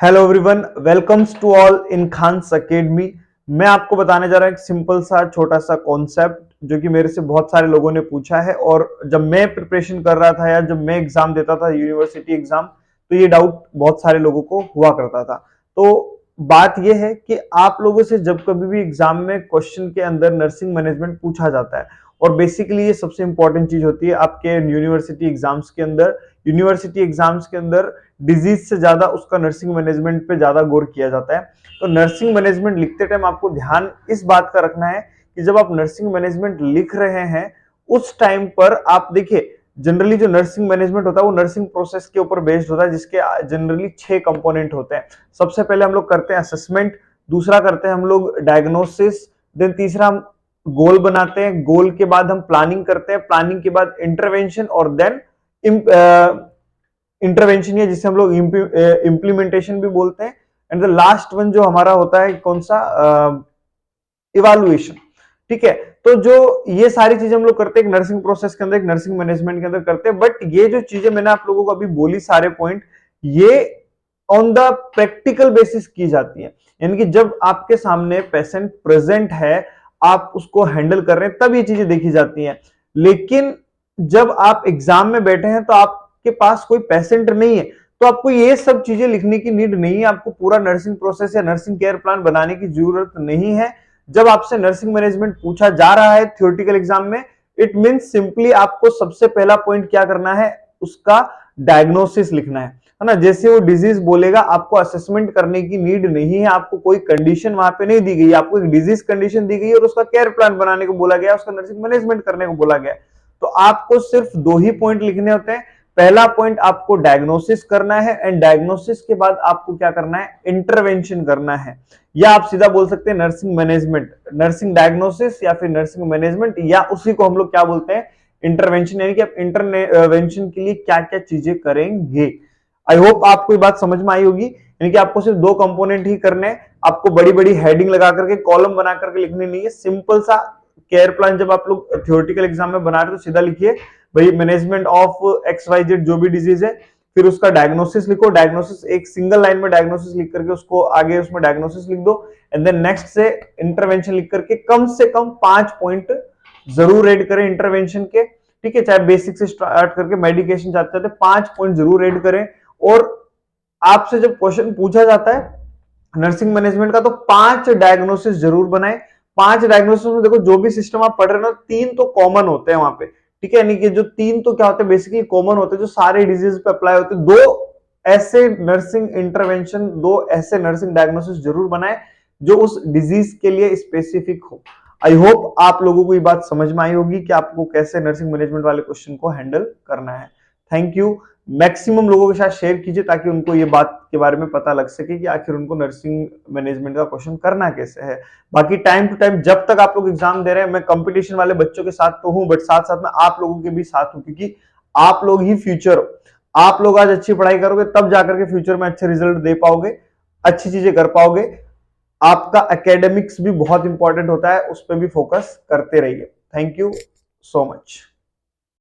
Hello everyone, welcomes to all in Khan's Academy. मैं आपको बताने जा रहा हूं एक सिंपल सा छोटा सा कॉन्सेप्ट जो कि मेरे से बहुत सारे लोगों ने पूछा है। और जब मैं प्रिपरेशन कर रहा था या जब मैं एग्जाम देता था यूनिवर्सिटी एग्जाम, तो ये डाउट बहुत सारे लोगों को हुआ करता था। तो बात यह है कि आप लोगों से जब कभी भी एग्जाम में क्वेश्चन के अंदर नर्सिंग मैनेजमेंट पूछा जाता है, और बेसिकली ये सबसे इंपॉर्टेंट चीज होती है आपके यूनिवर्सिटी एग्जाम्स के अंदर। यूनिवर्सिटी एग्जाम्स के अंदर डिजीज से ज्यादा उसका नर्सिंग मैनेजमेंट पे ज्यादा गौर किया जाता है। तो नर्सिंग मैनेजमेंट लिखते टाइम आपको ध्यान इस बात का रखना है कि जब आप नर्सिंग मैनेजमेंट लिख रहे हैं उस टाइम पर आप देखिए, जनरली जो नर्सिंग मैनेजमेंट होता है वो नर्सिंग प्रोसेस के ऊपर बेस्ड होता है, जिसके जनरली 6 कंपोनेंट होते हैं। सबसे पहले हम लोग करते हैं असेसमेंट, दूसरा करते हैं हम लोग डायग्नोसिस, देन तीसरा हम गोल बनाते हैं, गोल के बाद हम प्लानिंग करते हैं, प्लानिंग के बाद इंटरवेंशन, और देन इंटरवेंशन है जिसे हम लोग इम्प्लीमेंटेशन भी बोलते हैं। एंड द लास्ट वन जो हमारा होता है कौन सा, इवैल्यूएशन। ठीक है, तो जो ये सारी चीजें हम लोग करते हैं एक नर्सिंग प्रोसेस के अंदर, एक नर्सिंग मैनेजमेंट के अंदर करते हैं। बट ये जो चीजें मैंने आप लोगों को अभी बोली, सारे पॉइंट, ये ऑन द प्रैक्टिकल बेसिस की जाती है। यानी कि जब आपके सामने पेशेंट प्रेजेंट है, आप उसको हैंडल कर रहे हैं, तब ये चीजें देखी जाती हैं। लेकिन जब आप एग्जाम में बैठे हैं तो आपके पास कोई पेशेंट नहीं है, तो आपको ये सब चीजें लिखने की नीड नहीं है। आपको पूरा नर्सिंग प्रोसेस या नर्सिंग केयर प्लान बनाने की जरूरत नहीं है। जब आपसे नर्सिंग मैनेजमेंट पूछा जा रहा है थ्योरेटिकल एग्जाम में, इट मींस सिंपली आपको सबसे पहला पॉइंट क्या करना है, उसका डायग्नोसिस लिखना है ना। जैसे वो डिजीज बोलेगा, आपको असेसमेंट करने की नीड नहीं है। आपको कोई कंडीशन वहां पे नहीं दी गई, आपको एक डिजीज कंडीशन दी गई और उसका केयर प्लान बनाने को बोला गया, उसका नर्सिंग मैनेजमेंट करने को बोला गया। तो आपको सिर्फ 2 ही पॉइंट लिखने होते हैं। पहला पॉइंट आपको डायग्नोसिस करना है, एंड डायग्नोसिस के बाद आपको क्या करना है, इंटरवेंशन करना है। या आप सीधा बोल सकते हैं नर्सिंग मैनेजमेंट, नर्सिंग डायग्नोसिस या फिर नर्सिंग मैनेजमेंट, या उसी को हम लोग क्या बोलते हैं, इंटरवेंशन। यानी कि आप इंटरवेंशन के लिए क्या क्या चीजें करेंगे। आई होप आपको ये बात समझ में आई होगी। यानी कि आपको सिर्फ 2 कंपोनेंट ही करने हैं। आपको बड़ी बड़ी हेडिंग लगा करके, कॉलम बना करके लिखनी नहीं है। सिंपल सा केयर प्लान जब आप लोग थ्योरेटिकल एग्जाम में बना रहे हो तो सीधा लिखिए भाई मैनेजमेंट ऑफ XYZ जो भी डिजीज है, फिर उसका डायग्नोसिस लिखो। डायग्नोसिस एक सिंगल लाइन में डायग्नोसिस लिख करके उसको आगे उसमें डायग्नोसिस लिख दो, एंड देन नेक्स्ट से इंटरवेंशन लिख करके कम से कम 5 पॉइंट जरूर ऐड करें इंटरवेंशन के। ठीक है, चाहे बेसिक से स्टार्ट करके मेडिकेशन जाते जाते 5 पॉइंट जरूर ऐड करें। और आपसे जब क्वेश्चन पूछा जाता है नर्सिंग मैनेजमेंट का, तो 5 डायग्नोसिस जरूर बनाए। 5 डायग्नोसिस में देखो, जो भी सिस्टम आप पढ़ रहे हो ना, 3 तो कॉमन होते हैं वहां पे। ठीक है, यानी कि जो 3 तो क्या होते हैं, बेसिकली कॉमन होते हैं, जो सारे डिजीज पे अप्लाई होते हैं। 2 ऐसे नर्सिंग इंटरवेंशन, 2 ऐसे नर्सिंग डायग्नोसिस जरूर बनाए जो उस डिजीज के लिए स्पेसिफिक हो। आई होप आप लोगों को ये बात समझ में आई होगी कि आपको कैसे नर्सिंग मैनेजमेंट वाले क्वेश्चन को हैंडल करना है। Thank you. मैक्सिमम लोगों के साथ शेयर कीजिए ताकि उनको ये बात के बारे में पता लग सके कि आखिर उनको नर्सिंग मैनेजमेंट का क्वेश्चन करना कैसे है। बाकी टाइम टू टाइम जब तक आप लोग एग्जाम दे रहे हैं, मैं कंपटीशन वाले बच्चों के साथ तो हूं, बट साथ साथ में आप लोगों के भी साथ हूं, क्योंकि आप लोग ही फ्यूचर हो। आप लोग आज अच्छी पढ़ाई करोगे तब जाकर के फ्यूचर में अच्छे रिजल्ट दे पाओगे, अच्छी चीजें कर पाओगे। आपका एकेडमिक्स भी बहुत इंपॉर्टेंट होता है, उस पर भी फोकस करते रहिए। Thank you so much.